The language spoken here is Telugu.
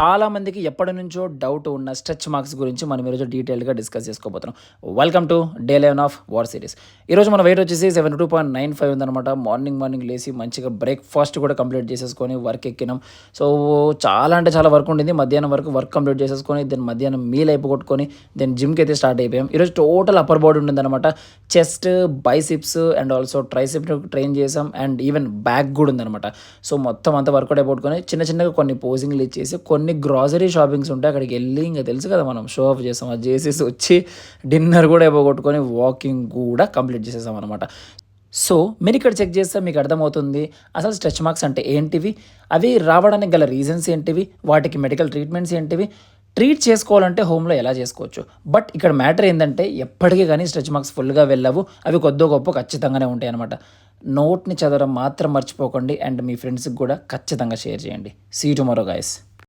చాలామందికి ఎప్పటి నుంచో డౌట్ ఉన్న స్ట్రెచ్ మార్క్స్ గురించి మనం ఈరోజు డీటెయిల్గా డిస్కస్ చేసుకోబోతున్నాం. Welcome to day 11 of war series. ఈరోజు మన వెయిట్ వచ్చేసి 72.95 ఉందన్నమాట. మార్నింగ్ లేసి మంచిగా బ్రేక్ఫాస్ట్ కూడా కంప్లీట్ చేసేసుకొని వర్క్ ఎక్కినాం. సో చాలా అంటే చాలా వర్క్ ఉండింది. మధ్యాహ్నం వరకు వర్క్ కంప్లీట్ చేసేసుకొని దెన్ మధ్యాహ్నం మీల్ అయిపోగొట్టుకొని దెన్ జిమ్కి అయితే స్టార్ట్ అయిపోయాం. ఈరోజు టోటల్ అప్పర్ బాడీ ఉండిందన్నమాట. Chest, biceps and also tricep train చేసాం అండ్ ఈవెన్ బ్యాక్ కూడా ఉందన్నమాట. సో మొత్తం అంతా వర్కౌట్ అయిపోగొట్టుకొని చిన్నగా కొన్ని పోజింగ్లు ఇచ్చేసి కొన్ని గ్రాసరీ షాపింగ్స్ ఉంటాయి అక్కడికి వెళ్ళి ఇంకా తెలుసు కదా మనం షో ఆఫ్ చేసాం. అది చేసేసి వచ్చి డిన్నర్ కూడా అయిపోగొట్టుకొని వాకింగ్ కూడా కంప్లీట్ చేసేసాం అనమాట. సో మీరు ఇక్కడ చెక్ చేస్తే మీకు అర్థమవుతుంది అసలు స్ట్రెచ్ మార్క్స్ అంటే ఏంటివి, అవి రావడానికి గల రీజన్స్ ఏంటివి, వాటికి మెడికల్ ట్రీట్మెంట్స్ ఏంటివి, ట్రీట్ చేసుకోవాలంటే హోమ్లో ఎలా చేసుకోవచ్చు. బట్ ఇక్కడ మ్యాటర్ ఏంటంటే ఎప్పటికీ కానీ స్ట్రెచ్ మార్క్స్ ఫుల్గా వెళ్ళవు, అవి కొద్దో గొప్ప ఖచ్చితంగానే ఉంటాయి అనమాట. నోట్ని చదవడం మాత్రం మర్చిపోకండి అండ్ మీ ఫ్రెండ్స్కి కూడా ఖచ్చితంగా షేర్ చేయండి. See tomorrow guys.